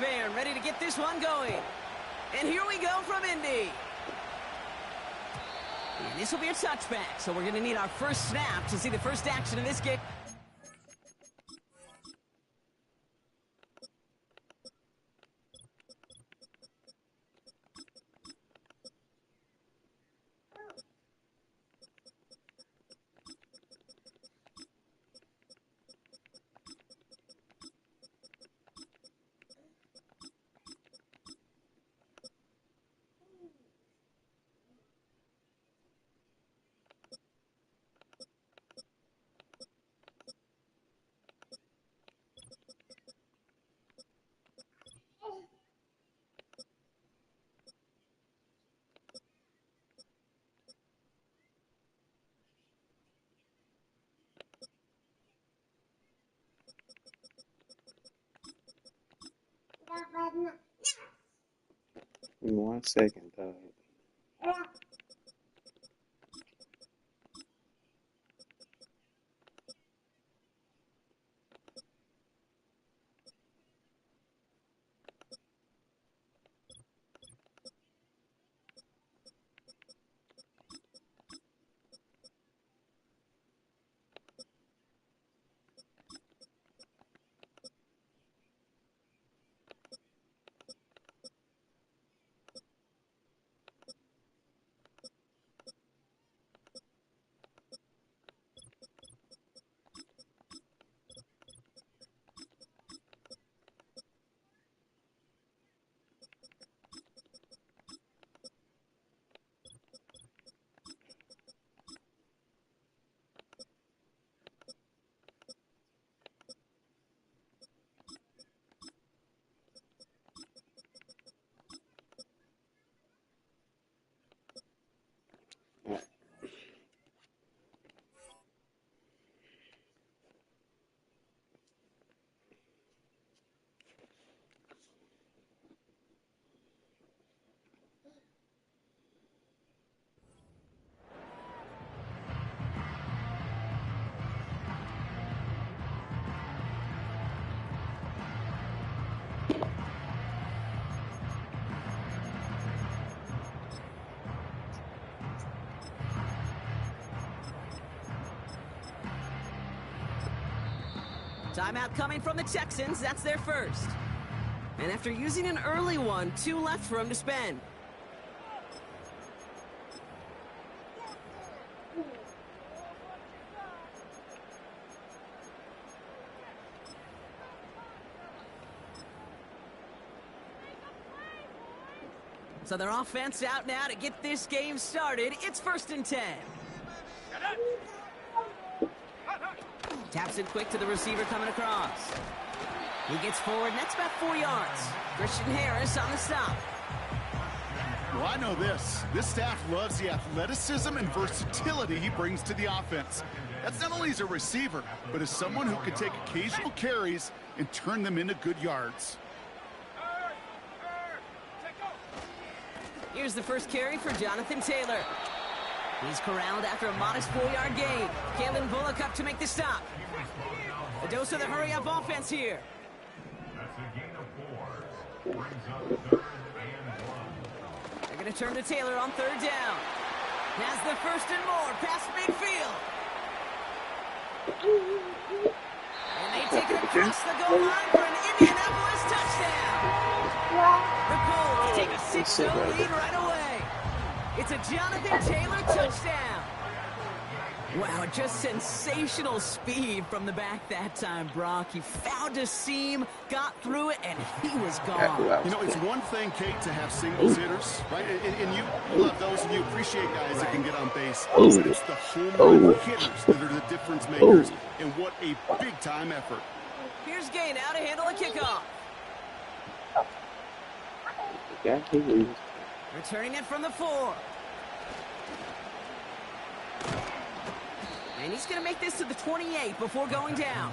bear and ready to get this one going. And here we go from Indy. And this will be a touchback, so we're going to need our first snap to see the first action in this game. In 1 second, dog. Timeout coming from the Texans. That's their first. And after using an early one, 2 left for him to spend. So their offense out now to get this game started. It's 1st and 10. Taps it quick to the receiver coming across. He gets forward, and that's about 4 yards. Christian Harris on the stop. Well, I know this. This staff loves the athleticism and versatility he brings to the offense. That's not only as a receiver, but as someone who can take occasional carries and turn them into good yards. Here's the first carry for Jonathan Taylor. He's corralled after a modest 4-yard gain. Kalen Bullock up to make the stop. A dose of the hurry-up offense here. That's a gain of 4. Brings up 3rd and 1. They're going to turn to Taylor on 3rd down. Has the 1st and more past midfield. And they take it across the goal line for an Indianapolis touchdown. The Colts take a 6-0 lead right away. It's a Jonathan Taylor touchdown. Wow, just sensational speed from the back that time, Brock. He found a seam, got through it, and he was gone. You know, it's one thing, Kate, to have singles hitters, right? And you love those, and you appreciate guys that can get on base. But it's the home run hitters that are the difference makers, and what a big-time effort. Here's Gay now to handle a kickoff. Returning it from the 4. And he's going to make this to the 28 before going down.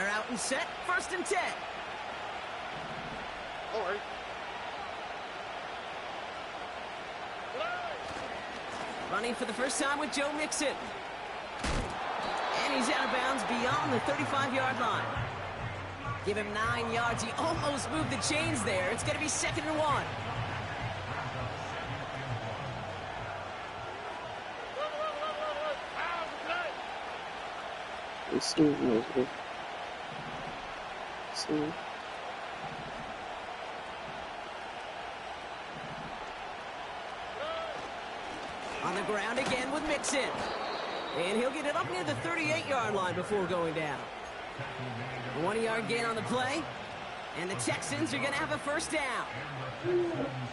They're out and set, 1st and 10. All right. Running for the first time with Joe Mixon. And he's out of bounds beyond the 35-yard line. Give him 9 yards. He almost moved the chains there. It's going to be 2nd and 1. On the ground again with Mixon. And he'll get it up near the 38-yard line before going down. A 1-yard gain on the play. And the Texans are going to have a first down.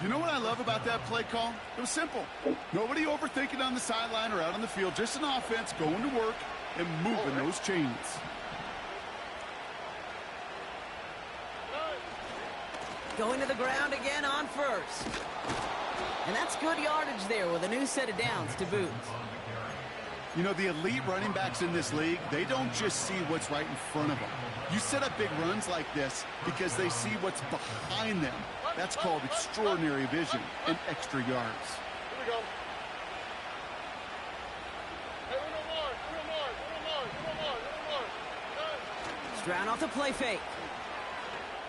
You know what I love about that play call? It was simple. Nobody overthinking on the sideline or out on the field. Just an offense going to work and moving those chains. Going to the ground again on 1st. And that's good yardage there with a new set of downs to boot. You know, the elite running backs in this league, they don't just see what's right in front of them. You set up big runs like this because they see what's behind them. That's called extraordinary vision and extra yards. Here we go. Hey, Stroud off the play fake.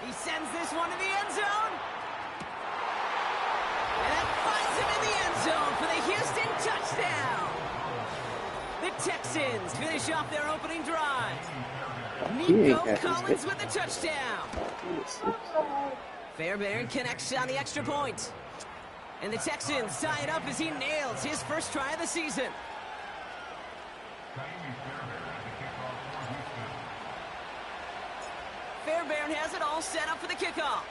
He sends this one to the end zone. And that finds him in the end zone for the Houston touchdown. The Texans finish off their opening drive. Nico Collins with the touchdown. Fairbairn connects on the extra point. And the Texans tie it up as he nails his first try of the season. Fairbairn has it all set up for the kickoff.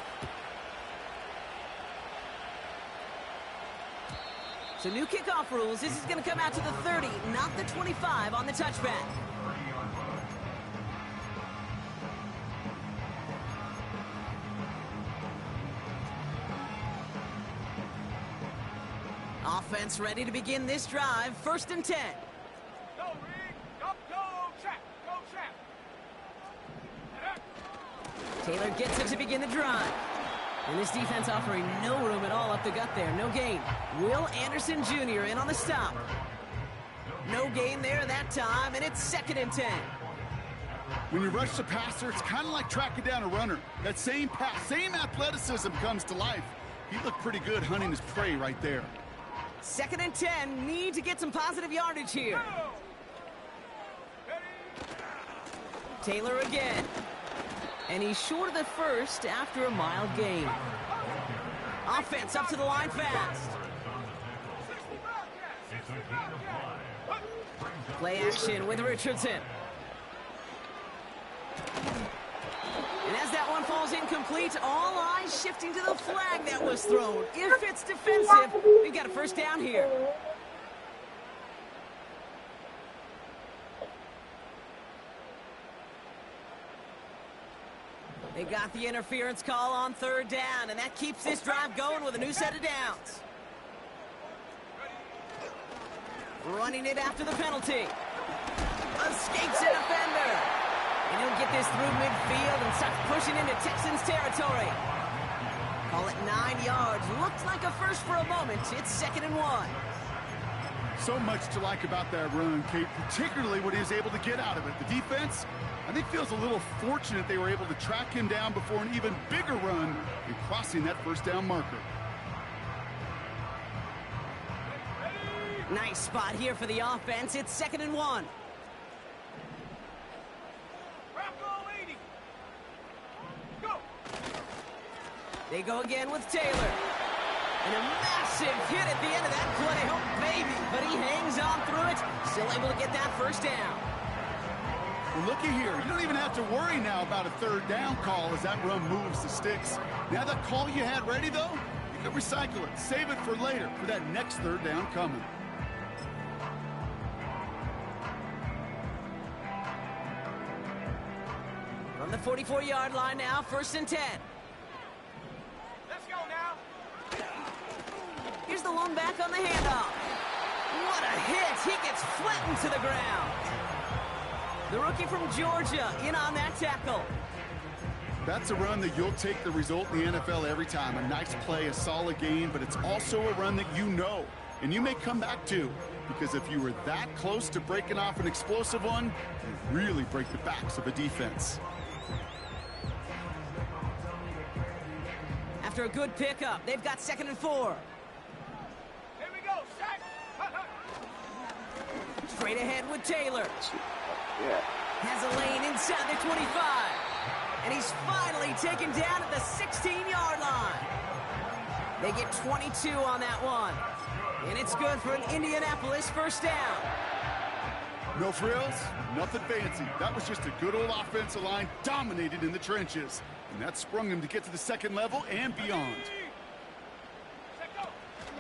So new kickoff rules. This is going to come out to the 30, not the 25 on the touchback. Offense ready to begin this drive. 1st and 10. Go, Reed. Go, trap. Go, trap. Taylor gets it to begin the drive. And this defense offering no room at all up the gut there. No gain. Will Anderson Jr. in on the stop. No gain there that time, and it's 2nd and 10. When you rush the passer, it's kind of like tracking down a runner. That same pass, same athleticism comes to life. He looked pretty good hunting his prey right there. 2nd and 10. Need to get some positive yardage here. Taylor again. And he's short of the first after a mild gain. Offense up to the line fast. Play action with Richardson. And as that one falls incomplete, all eyes shifting to the flag that was thrown. If it's defensive, we've got a first down here. They got the interference call on 3rd down, and that keeps this drive going with a new set of downs. Running it after the penalty. Escapes a defender. And he'll get this through midfield and starts pushing into Texans territory. Call it 9 yards. Looked like a first for a moment. It's 2nd and 1. So much to like about that run, Kate, particularly what he was able to get out of it. The defense, I think, feels a little fortunate they were able to track him down before an even bigger run and crossing that first down marker. Nice spot here for the offense. It's 2nd and 1. They go again with Taylor. And a massive hit at the end of that play. Oh, baby. But he hangs on through it. Still able to get that first down. Well, looky here. You don't even have to worry now about a 3rd down call as that run moves the sticks. Now that call you had ready, though, you can recycle it. Save it for later for that next 3rd down coming. From the 44-yard line now, 1st and 10. Let's go now. Here's the lone back on the handoff. What a hit. He gets flattened to the ground. The rookie from Georgia in on that tackle. That's a run that you'll take the result in the NFL every time. A nice play, a solid game, but it's also a run that you know, and you may come back to, because if you were that close to breaking off an explosive one, you really break the backs of a defense. After a good pickup, they've got 2nd and 4. Here we go, sack. Straight ahead with Taylor. Yeah. Has a lane inside the 25. And he's finally taken down at the 16-yard line. They get 22 on that one. And it's good for an Indianapolis first down. No frills, nothing fancy. That was just a good old offensive line dominated in the trenches. And that sprung him to get to the second level and beyond.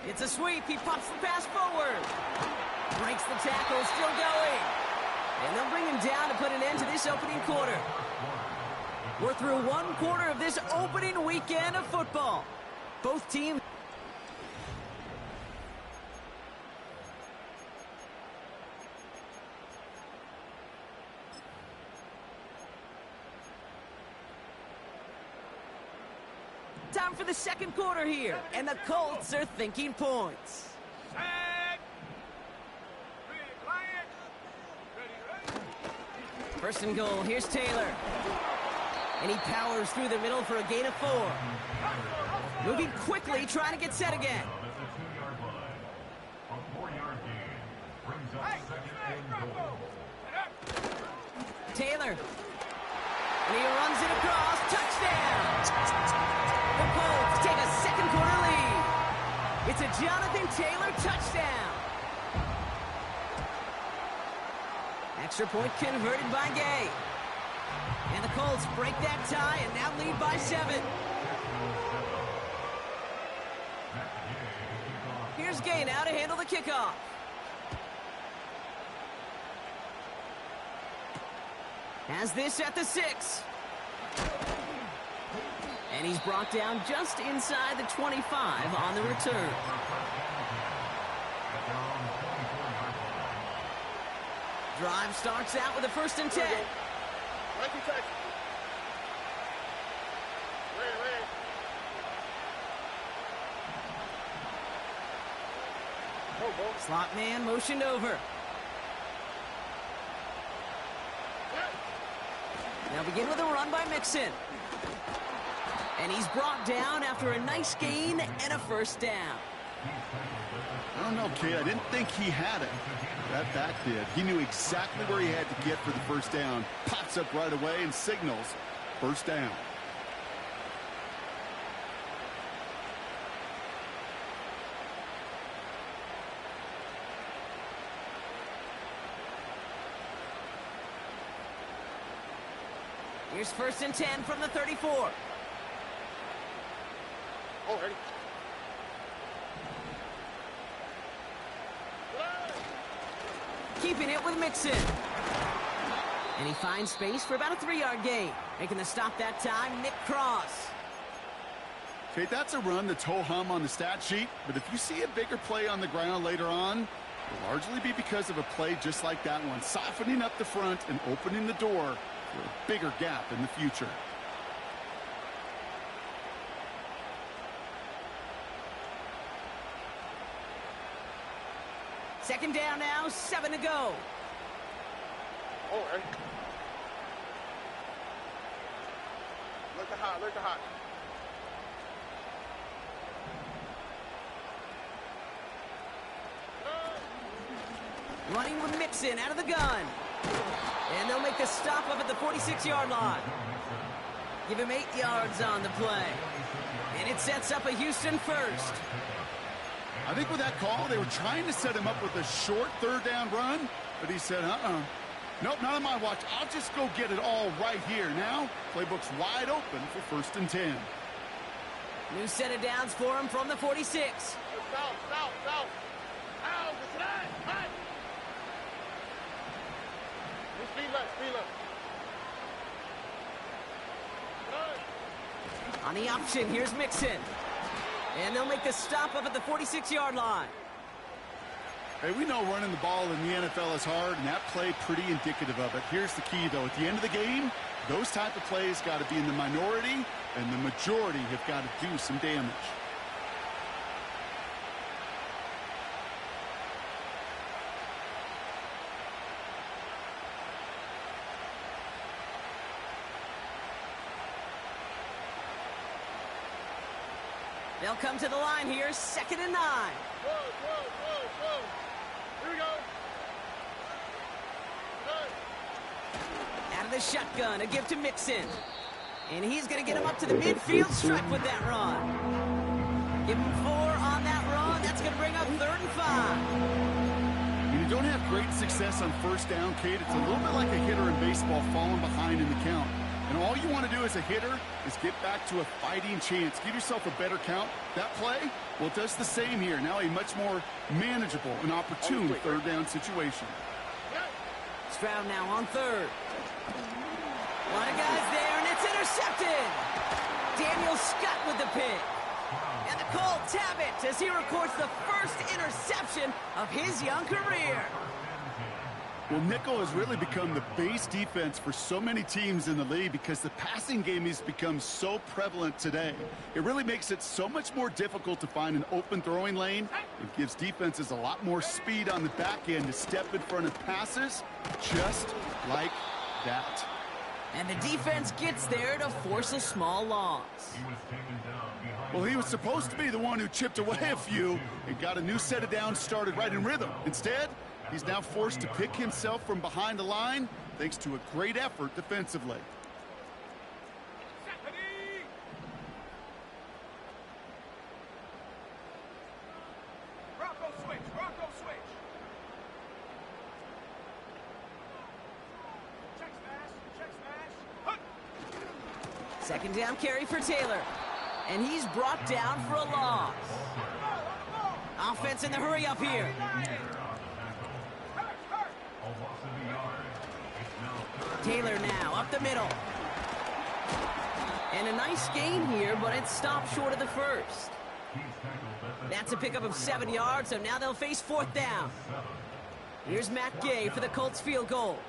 It's a sweep. He pops the pass forward. Breaks the tackle, still going. And they'll bring him down to put an end to this opening quarter. We're through one quarter of this opening weekend of football. Both teams. Time for the second quarter here, and the Colts are thinking points. Sack. Ready, client. Ready. First and goal, here's Taylor. And he powers through the middle for a gain of 4. Moving quickly, trying to get set again. Taylor. And he runs it across. Touchdown! The Colts take a second quarter lead. It's a Jonathan Taylor touchdown. Extra point converted by Gay. And the Colts break that tie and now lead by 7. Here's Gay now to handle the kickoff. Has this at the 6. And he's brought down just inside the 25 on the return. Drive starts out with a 1st and 10. Slot man motioned over. Now begin with a run by Mixon. And he's brought down after a nice gain and a first down. I don't know, Kay. I didn't think he had it. That back did. He knew exactly where he had to get for the first down. Pops up right away and signals first down. Here's 1st and 10 from the 34. Already. Keeping it with Mixon. And he finds space for about a 3-yard gain. Making the stop that time, Nick Cross. Okay, that's a run that's ho-hum on the stat sheet, but if you see a bigger play on the ground later on, it'll largely be because of a play just like that one, softening up the front and opening the door for a bigger gap in the future. Second down now, 7 to go. Already. Look at hot, look at hot. Running with Mixon out of the gun. And they'll make the stop up at the 46-yard line. Give him 8 yards on the play. And it sets up a Houston first. I think with that call, they were trying to set him up with a short 3rd down run, but he said, nope, not on my watch. I'll just go get it all right here. Now, playbook's wide open for 1st and 10. New set of downs for him from the 46. South. Out, it's right. Speed left. On the option, here's Mixon. And they'll make the stop up at the 46-yard line. Hey, we know running the ball in the NFL is hard, and that play pretty indicative of it. Here's the key, though. At the end of the game, those type of plays got to be in the minority, and the majority have got to do some damage. They'll come to the line here, 2nd and 9. Whoa, whoa, whoa, whoa. Here we go. Out of the shotgun, a give to Mixon. And he's going to get him up to the midfield stripe with that run. Give him 4 on that run. That's going to bring up 3rd and 5. When you don't have great success on first down, Kate, it's a little bit like a hitter in baseball falling behind in the count. And all you want to do as a hitter is get back to a fighting chance. Give yourself a better count. That play, well, it does the same here. Now a much more manageable and opportune 3rd down situation. Stroud now on 3rd. One of guys there, and it's intercepted. Daniel Scott with the pick. And the Colts have it as he records the first interception of his young career. Well, nickel has really become the base defense for so many teams in the league because the passing game has become so prevalent today. It really makes it so much more difficult to find an open throwing lane. It gives defenses a lot more speed on the back end to step in front of passes just like that. And the defense gets there to force a small loss. Well, he was supposed to be the one who chipped away a few and got a new set of downs started right in rhythm. Instead, he's now forced to pick himself from behind the line thanks to a great effort defensively. Bronco switch, Bronco switch. Check smash, check smash. 2nd down carry for Taylor. And he's brought down for a loss. Offense in the hurry up here. Taylor now up the middle. And a nice gain here, but it stopped short of the first. That's a pickup of 7 yards, so now they'll face 4th down. Here's Matt Gay for the Colts field goal.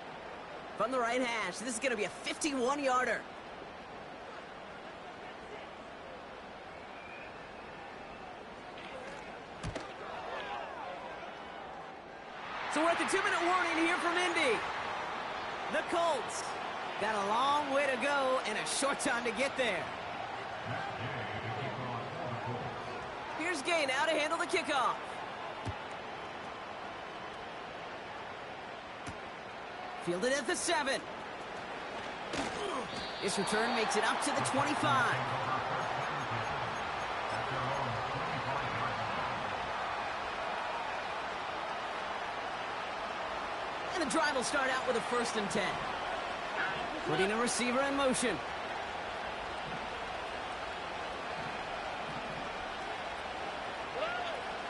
From the right hash, this is going to be a 51-yarder. So we're at the 2-minute warning here from Indy. The Colts got a long way to go and a short time to get there. Here's Gay now to handle the kickoff. Fielded at the 7. This return makes it up to the 25. And the drive will start out with a 1st and 10. Putting a receiver in motion.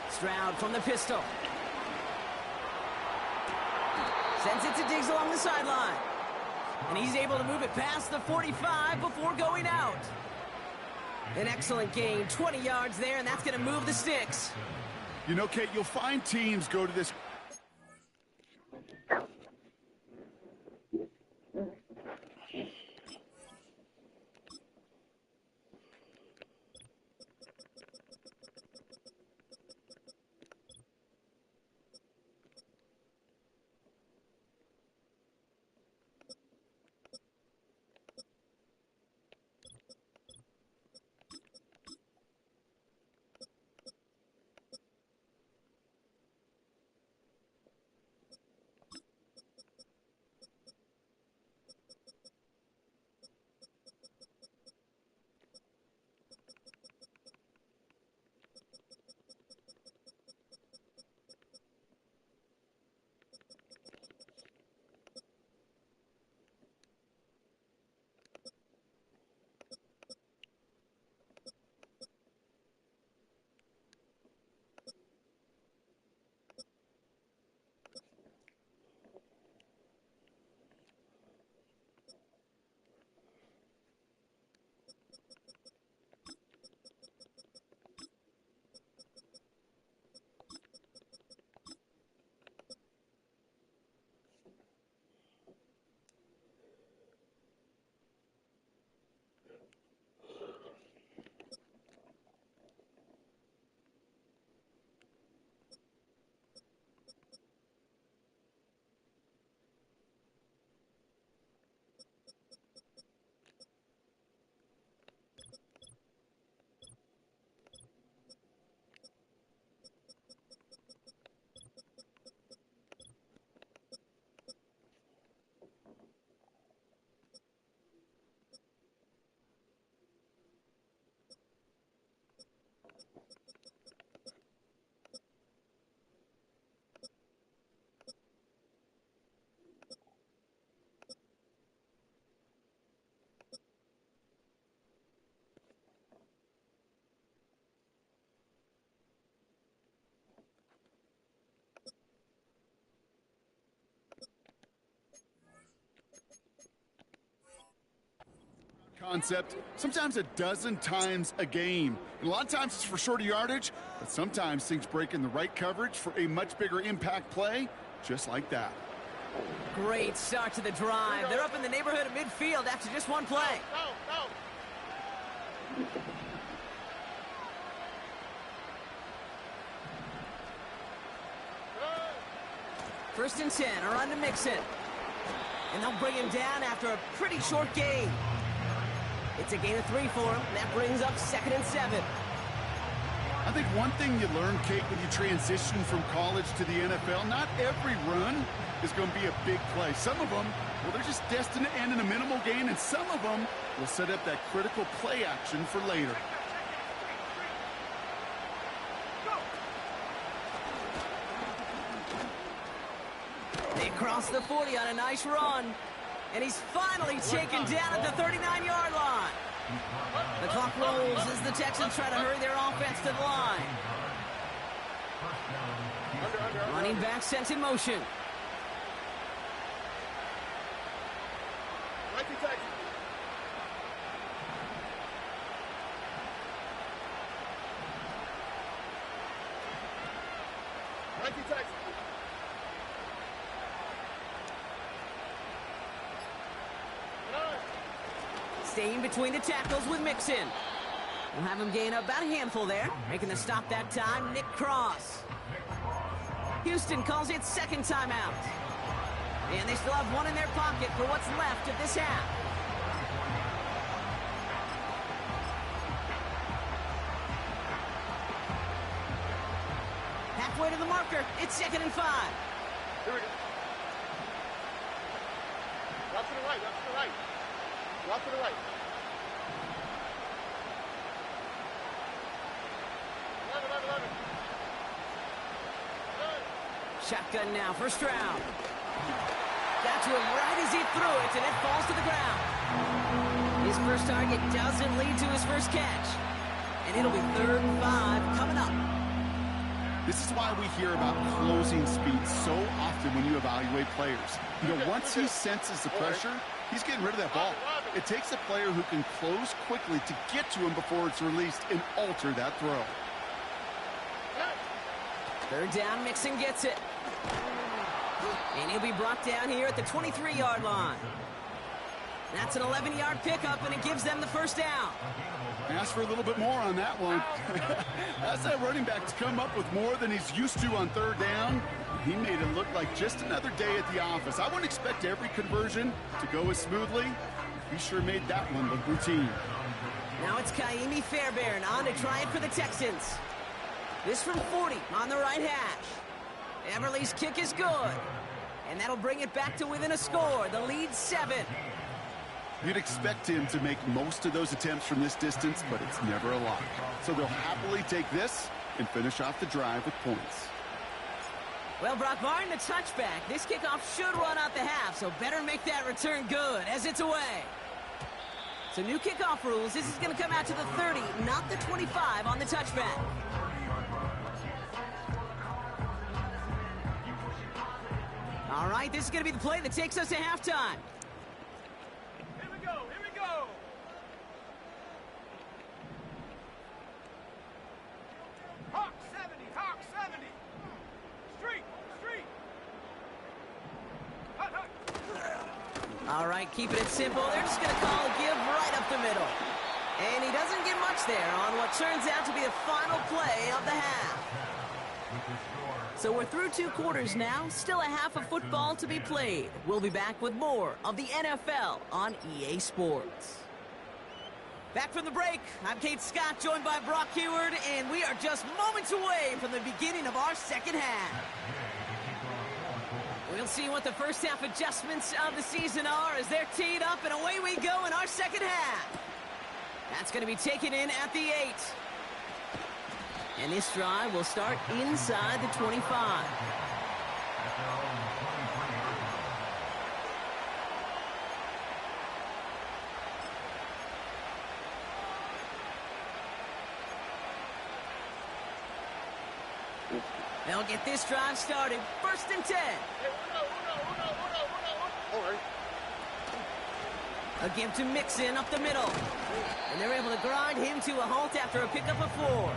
Stroud from the pistol. Sends it to Diggs along the sideline. And he's able to move it past the 45 before going out. An excellent gain, 20 yards there, and that's going to move the sticks. You know, Kate, you'll find teams go to this concept, sometimes a dozen times a game. And a lot of times it's for shorter yardage, but sometimes things break in the right coverage for a much bigger impact play, just like that. Great start to the drive. They're up in the neighborhood of midfield after just one play. First and 10, around to Mixon. And they'll bring him down after a pretty short gain. It's a gain of 3 for him. That brings up 2nd and 7. I think one thing you learn, Kate, when you transition from college to the NFL, not every run is going to be a big play. Some of them, well, they're just destined to end in a minimal gain, and some of them will set up that critical play action for later. They cross the 40 on a nice run. And he's finally taken down at the 39-yard line. The clock rolls as the Texans try to hurry their offense to the line. Running back sent in motion. Staying between the tackles with Mixon. We'll have him gain about a handful there. Making the stop that time, Nick Cross. Houston calls it 2nd timeout. And they still have one in their pocket for what's left of this half. Halfway to the marker, it's 2nd and 5. Here we go. Route to the right, route to the right. Route to the right. 11. Shotgun now, first round. Got to him right as he threw it, and it falls to the ground. His first target doesn't lead to his first catch. And it'll be 3rd and 5 coming up. This is why we hear about closing speed so often when you evaluate players. You know, once he senses the pressure, he's getting rid of that ball. It takes a player who can close quickly to get to him before it's released and alter that throw. 3rd down, Mixon gets it. And he'll be brought down here at the 23-yard line. That's an 11-yard pickup, and it gives them the first down. Ask for a little bit more on that one. That's that running back to come up with more than he's used to on 3rd down. He made it look like just another day at the office. I wouldn't expect every conversion to go as smoothly. He sure made that one look routine. Now it's Kaimi Fairbairn on to try it for the Texans. This from 40 on the right hash. Everly's kick is good. And that'll bring it back to within a score. The lead 7. You'd expect him to make most of those attempts from this distance, but it's never a lot. So they'll happily take this and finish off the drive with points. Well, Brock, barring the touchback, this kickoff should run out the half, so better make that return good as it's away. So new kickoff rules. This is going to come out to the 30, not the 25 on the touchback. All right, this is going to be the play that takes us to halftime. Here we go. Hawk 70. Street. Hut. All right, keeping it simple. They're just going to call a give right up the middle. And he doesn't get much there on what turns out to be the final play of the half. So we're through 2 quarters now. Still a half of football to be played. We'll be back with more of the NFL on EA Sports. Back from the break, I'm Kate Scott, joined by Brock Heward, and we are just moments away from the beginning of our second half. We'll see what the first half adjustments of the season are as they're teed up, and away we go in our second half. That's going to be taken in at the 8. And this drive will start inside the 25. They'll get this drive started. 1st and 10. A give to Mixon up the middle. And they're able to grind him to a halt after a pickup of 4.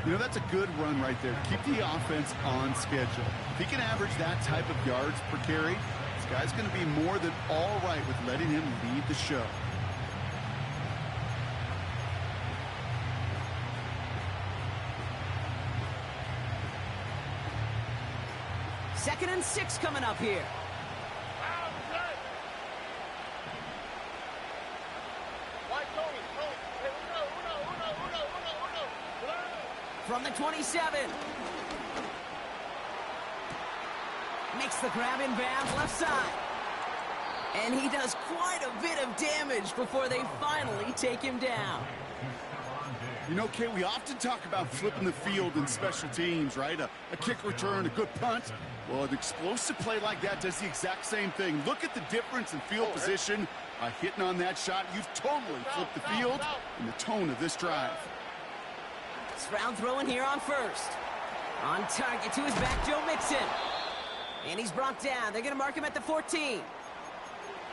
You know, that's a good run right there. Keep the offense on schedule. If he can average that type of yards per carry, this guy's going to be more than all right with letting him lead the show. Second and 6 coming up here. From the 27. Makes the grab in bounds left side. And he does quite a bit of damage before they finally take him down. You know, Kay, we often talk about flipping the field in special teams, right? A kick return, a good punt. Well, an explosive play like that does the exact same thing. Look at the difference in field position. By hitting on that shot, you've totally flipped the field and the tone of this drive. Stroud throwing here on first. On target to his back, Joe Mixon. And he's brought down. They're going to mark him at the 14.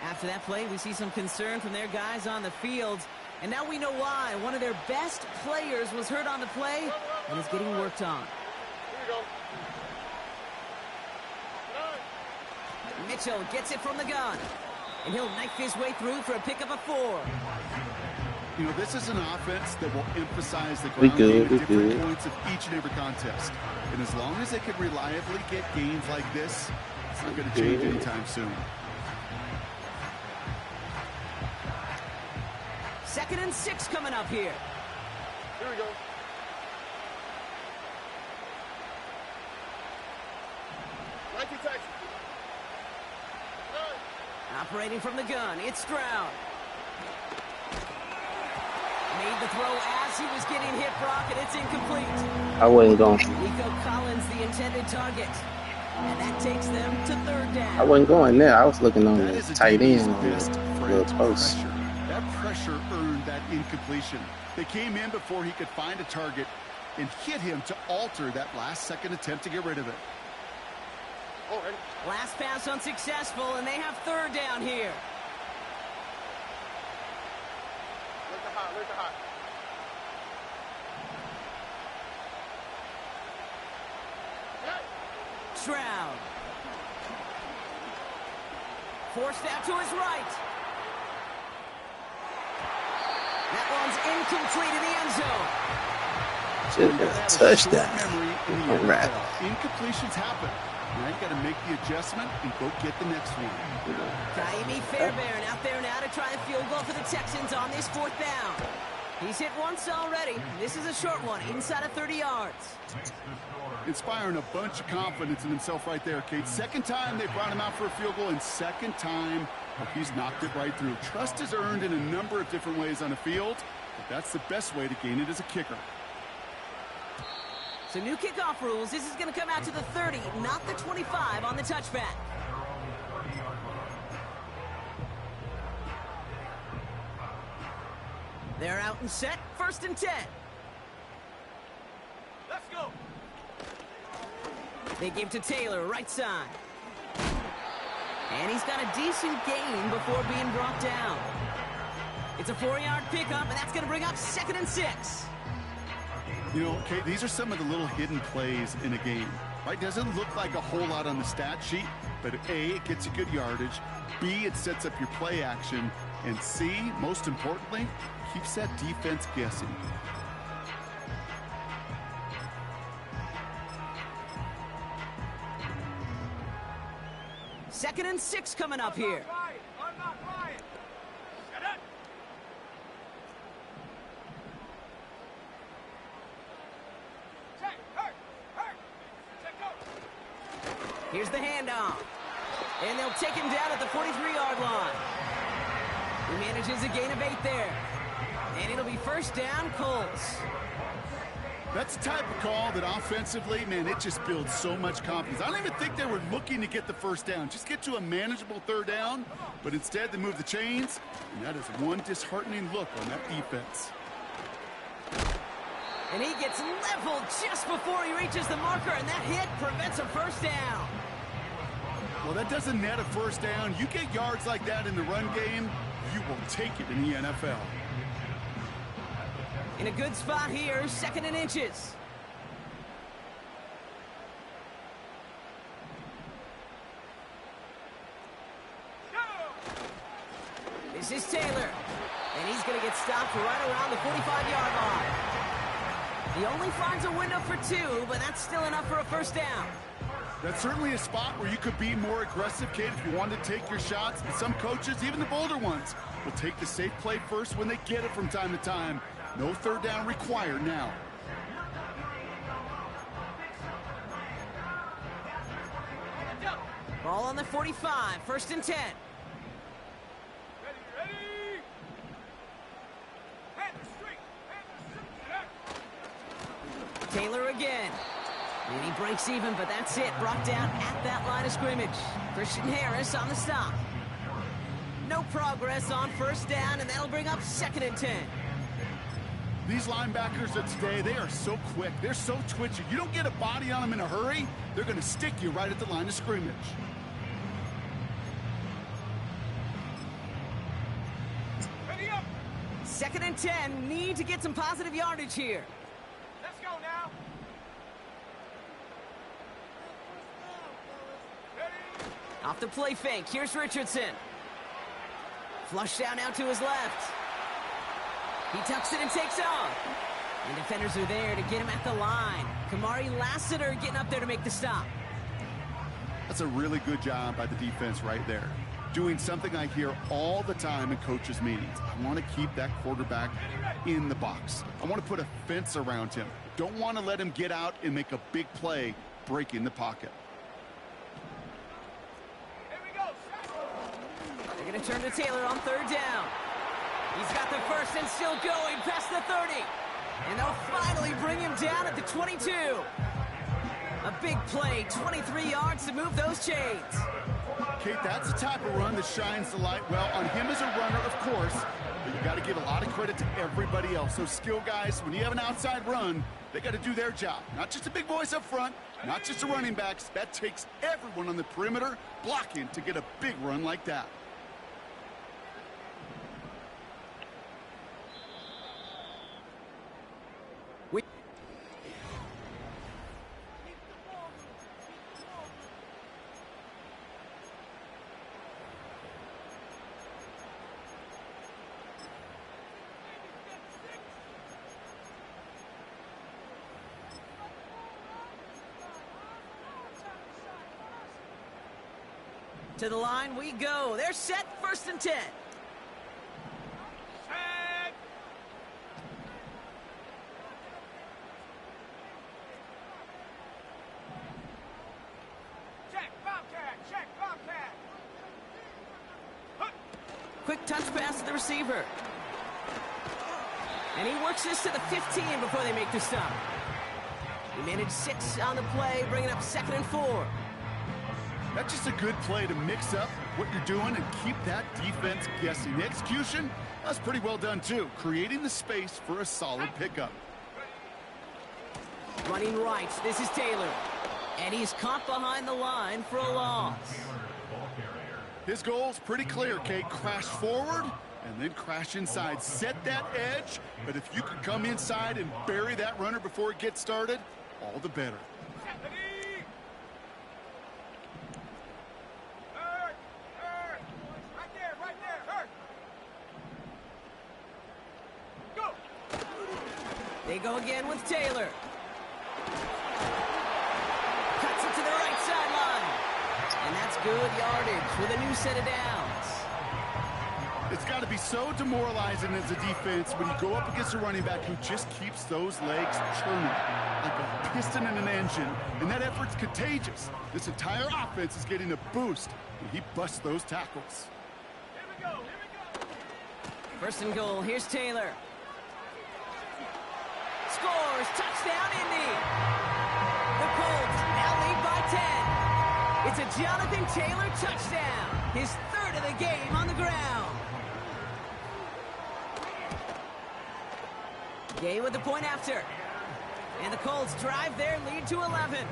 After that play, we see some concern from their guys on the field. And now we know why. One of their best players was hurt on the play and is getting worked on. Mitchell gets it from the gun. And he'll knife his way through for a pickup of 4. You know, this is an offense that will emphasize the ground game at different points of each and every contest. And as long as they can reliably get gains like this, it's not going to change anytime soon. Second and 6 coming up here. Here we go. Nike Texans. Operating from the gun, it's Stroud. Made the throw as he was getting hit, Brock, and it's incomplete. I wasn't going. Nico Collins, the intended target. And that takes them to 3rd down. I wasn't going there. I was looking on the tight end on the little post. That pressure earned that incompletion. They came in before he could find a target and hit him to alter that last-second attempt to get rid of it. Last pass unsuccessful, and they have 3rd down here. Look at hot. Stroud. Forced out to his right. That one's incomplete in the end zone. Should have been a touchdown. Right. Incompletions happen. Now you got to make the adjustment and go get the next one. Kaimi Fairbairn out there now to try a field goal for the Texans on this 4th down. He's hit once already. This is a short one, inside of 30 yards. Inspiring a bunch of confidence in himself right there, Kate. Second time they brought him out for a field goal, and second time he's knocked it right through. Trust is earned in a number of different ways on a field, but that's the best way to gain it as a kicker. So new kickoff rules. This is going to come out to the 30, not the 25 on the touchback. They're out and set. 1st and 10. Let's go. They give to Taylor, right side. And he's got a decent gain before being brought down. It's a 4-yard pickup, and that's going to bring up 2nd and 6. You know, Kate, these are some of the little hidden plays in a game, right? Doesn't look like a whole lot on the stat sheet, but A, it gets you good yardage. B, it sets up your play action. And C, most importantly, keeps that defense guessing. Second and 6 coming up here. I'm not lying. Shut up. Check. Hurt. Check go. Here's the handoff. And they'll take him down at the 43-yard line. He manages a gain of 8 there. And it'll be 1st down, Colts. That's the type of call that offensively, man, it just builds so much confidence. I don't even think they were looking to get the 1st down. Just get to a manageable 3rd down. But instead, they move the chains. And that is one disheartening look on that defense. And he gets leveled just before he reaches the marker. And that hit prevents a 1st down. Well, that doesn't net a first down. You get yards like that in the run game, you will take it in the NFL. In a good spot here, 2nd and inches. This is Taylor. And he's going to get stopped right around the 45-yard line. He only finds a window for 2, but that's still enough for a first down. That's certainly a spot where you could be more aggressive, kid, if you wanted to take your shots. But some coaches, even the bolder ones, will take the safe play first when they get it from time to time. No third down required now. Ball on the 45, 1st and 10. Ready. Hand the street. Taylor again. And he breaks even, but that's it. Brought down at that line of scrimmage. Christian Harris on the stop. No progress on 1st down, and that'll bring up 2nd and 10. These linebackers of today, they are so quick. They're so twitchy. You don't get a body on them in a hurry, they're going to stick you right at the line of scrimmage. Ready up. 2nd and 10. Need to get some positive yardage here. Let's go now. Ready. Off the play fake. Here's Richardson. Flush down out to his left. He tucks it and takes off. And defenders are there to get him at the line. Kamari Lassiter getting up there to make the stop. That's a really good job by the defense right there. Doing something I hear all the time in coaches' meetings. I want to keep that quarterback in the box. I want to put a fence around him. Don't want to let him get out and make a big play, breaking the pocket. Here we go. They're going to turn to Taylor on 3rd down. He's got the first and still going past the 30. And they'll finally bring him down at the 22. A big play, 23 yards to move those chains. Kate, that's the type of run that shines the light well on him as a runner, of course. But you got to give a lot of credit to everybody else. Those skill guys, when you have an outside run, they got to do their job. Not just a big voice up front, not just the running backs. That takes everyone on the perimeter blocking to get a big run like that. To the line we go. They're set, 1st and 10. Set. Check, Bobcat. Quick touch pass to the receiver. And he works this to the 15 before they make the stop. He managed 6 on the play, bringing up 2nd and 4. That's just a good play to mix up what you're doing and keep that defense guessing. The execution, that's pretty well done too. Creating the space for a solid pickup. Running right, this is Taylor. And he's caught behind the line for a loss. His goal's pretty clear, Kate. Crash forward and then crash inside. Set that edge, but if you can come inside and bury that runner before it gets started, all the better. They go again with Taylor. Cuts it to the right sideline. And that's good yardage with a new set of downs. It's got to be so demoralizing as a defense when you go up against a running back who just keeps those legs churning like a piston in an engine. And that effort's contagious. This entire offense is getting a boost when he busts those tackles. Here we go. 1st and goal. Here's Taylor. Scores, touchdown Indy. The Colts now lead by 10. It's a Jonathan Taylor touchdown. His 3rd of the game on the ground. Gay with the point after. And the Colts drive their lead to 11.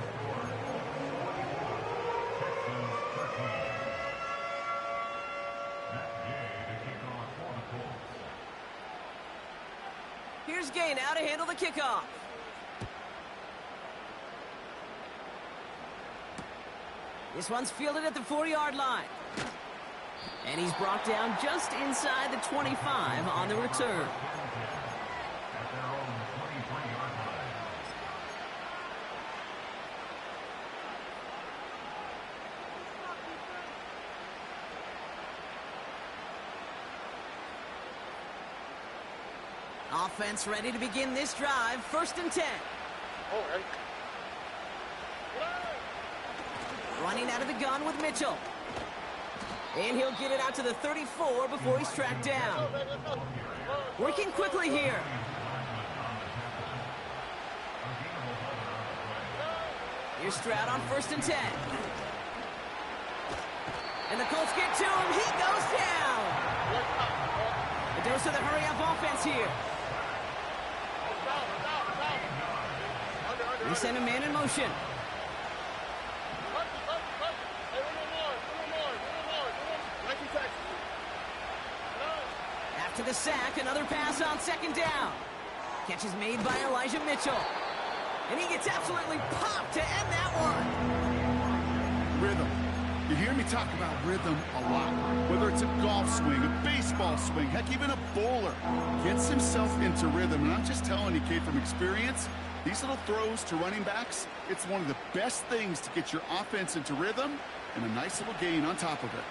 yarder's gain now to handle the kickoff. This one's fielded at the 4-yard line. And he's brought down just inside the 25 on the return. Offense ready to begin this drive. 1st and 10. Running out of the gun with Mitchell. And he'll get it out to the 34 before he's tracked down. Working quickly here. Here's Stroud on 1st and 10. And the Colts get to him. He goes down. A dose of the hurry-up offense here. They send a man in motion. After the sack, another pass on 2nd down. Catch is made by Elijah Mitchell. And he gets absolutely popped to end that one. Rhythm. You hear me talk about rhythm a lot. Whether it's a golf swing, a baseball swing, heck, even a bowler. Gets himself into rhythm. And I'm just telling you, Kate, from experience, these little throws to running backs, it's one of the best things to get your offense into rhythm and a nice little gain on top of it.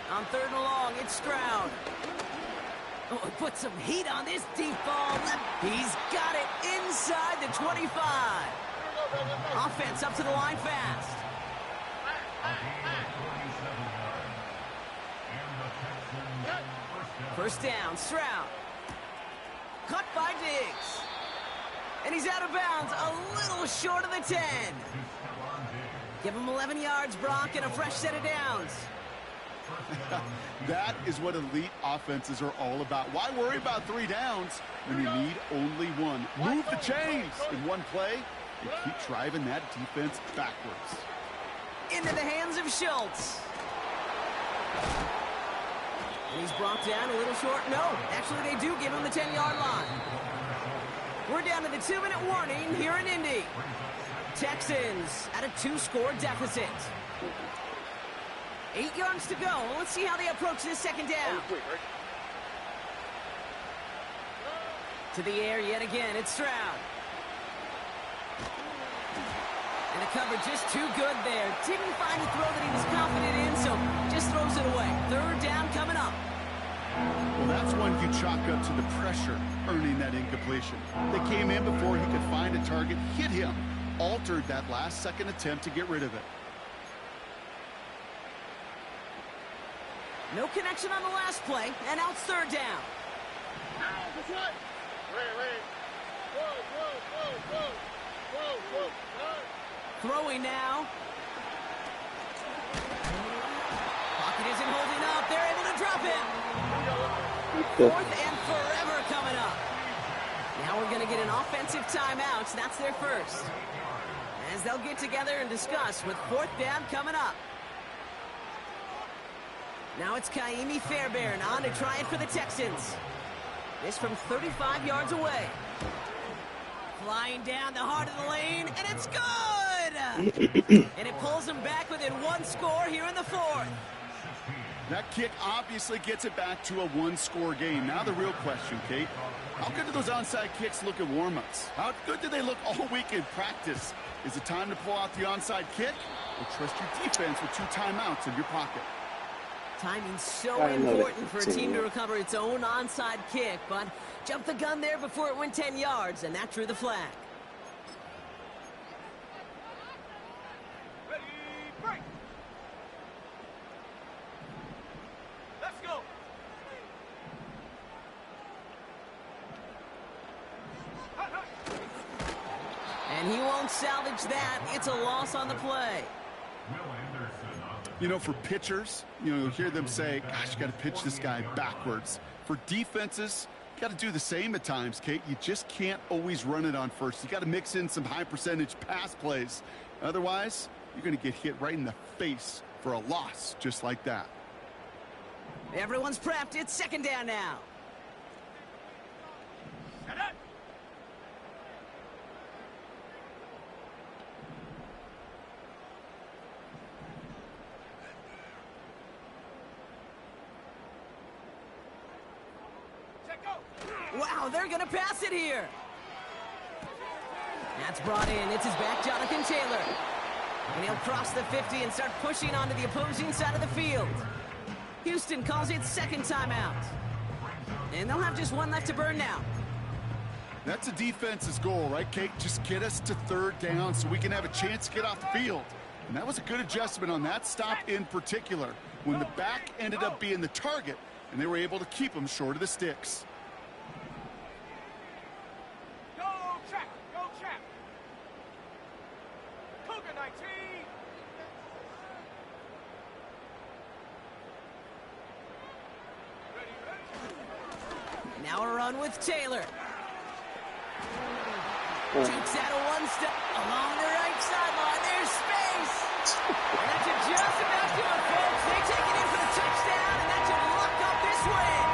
On 3rd and long, it's Stroud. Oh, he put some heat on this deep ball. He's got it inside the 25. Offense up to the line fast. First down, Stroud. Caught by Diggs. And he's out of bounds, a little short of the 10. Give him 11 yards, Brock, and a fresh set of downs. That is what elite offenses are all about. Why worry about 3 downs when you need only 1? Move the chains in one play and keep driving that defense backwards. Into the hands of Schultz. And he's brought down a little short. No, actually they do give him the 10-yard line. We're down to the 2-minute warning here in Indy. Texans at a 2-score deficit. 8 yards to go. Let's see how they approach this 2nd down. To the air yet again. It's Stroud. And the cover just too good there. Didn't find a throw that he was confident in, so just throws it away. 3rd down coming up. Well, that's one you chalk up to the pressure earning that incompletion. They came in before he could find a target, hit him, altered that last-second attempt to get rid of it. No connection on the last play, and now it's 3rd down. Throwing now. Pocket isn't holding up. They're able to drop him. 4th and forever coming up. Now we're going to get an offensive timeout. That's their first. As they'll get together and discuss with 4th down coming up. Now it's Kaimi Fairbairn on to try it for the Texans. This from 35 yards away. Flying down the heart of the lane, and it's good! And it pulls them back within 1 score here in the 4th. That kick obviously gets it back to a 1-score game. Now the real question, Kate, how good do those onside kicks look at warm-ups? How good do they look all week in practice? Is it time to pull out the onside kick, or trust your defense with 2 timeouts in your pocket? Timing's so important for a team to recover its own onside kick, but jumped the gun there before it went 10 yards, and that drew the flag. Ready, break. Let's go. And he won't salvage that. It's a loss on the play. You know, for pitchers, you'll hear them say, gosh, you got to pitch this guy backwards. For defenses, you got to do the same at times, Kate. You just can't always run it on first. You got to mix in some high-percentage pass plays. Otherwise, you're going to get hit right in the face for a loss just like that. Everyone's prepped. It's second down now. Wow, they're going to pass it here. That's brought in. It's his back, Jonathan Taylor. And he'll cross the 50 and start pushing onto the opposing side of the field. Houston calls it second timeout. And they'll have just one left to burn now. That's a defense's goal, right, Kate? Just get us to third down so we can have a chance to get off the field. And that was a good adjustment on that stop in particular, when the back ended up being the target, and they were able to keep him short of the sticks. Now a run with Taylor. Jukes out a one-step along the right sideline. There's space. And that's just about to it, folks. They take it in for the touchdown, and that should lock up this win.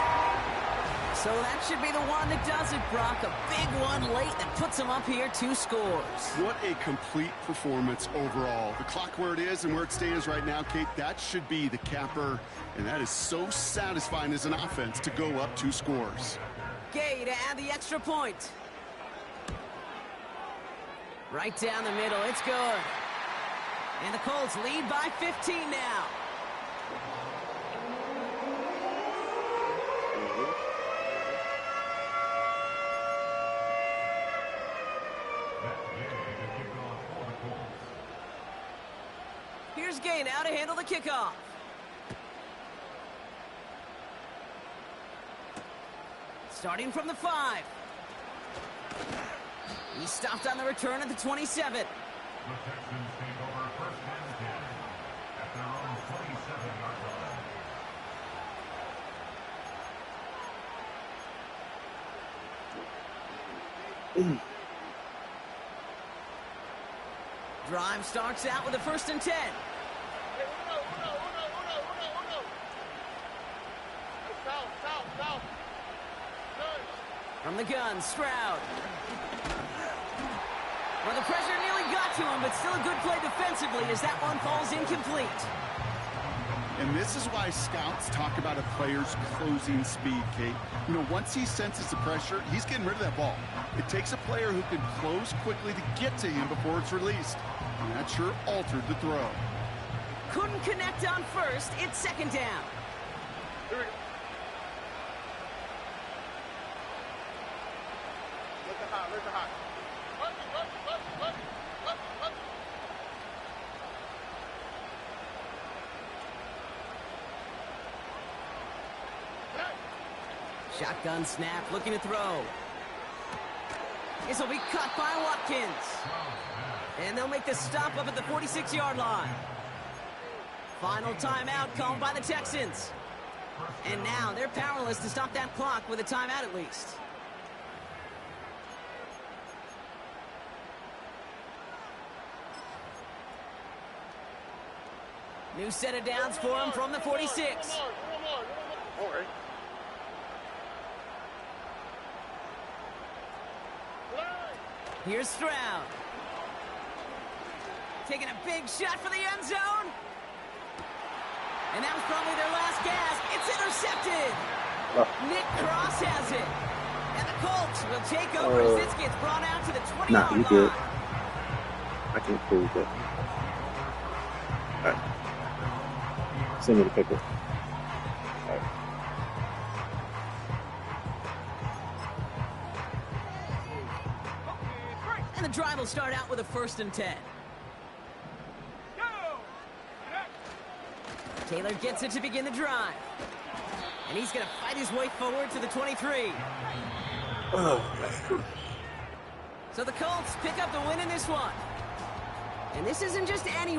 So that should be the one that does it, Brock. A big one late that puts them up here 2 scores. What a complete performance overall. The clock where it is and where it stands right now, Kate, that should be the capper. And that is so satisfying as an offense to go up 2 scores. Gay to add the extra point. Right down the middle. It's good. And the Colts lead by 15 now. Here's Gay now to handle the kickoff. Starting from the 5. He stopped on the return at the 27. The Texans take over first and 10 at their own 27-yard line. Drive starts out with a 1st and 10. From the gun, Stroud. Well, the pressure nearly got to him, but still a good play defensively as that one falls incomplete. And this is why scouts talk about a player's closing speed, Kate. You know, once he senses the pressure, he's getting rid of that ball. It takes a player who can close quickly to get to him before it's released. And that sure altered the throw. Couldn't connect on 1st. It's second down. Shotgun snap, looking to throw. This will be caught by Watkins. And they'll make the stop up at the 46-yard line. Final timeout called by the Texans. And now they're powerless to stop that clock with a timeout at least. New set of downs for him from the 46. Here's Stroud. Taking a big shot for the end zone. And that was probably their last gas. It's intercepted. Nick Cross has it. And the Colts will take over as this gets brought out to the 20-yard line. Good. I can prove that. All right. Send me the paper. All right. And the drive will start out with a 1st and 10. Taylor gets it to begin the drive. And he's going to fight his way forward to the 23. So the Colts pick up the win in this one. And this isn't just any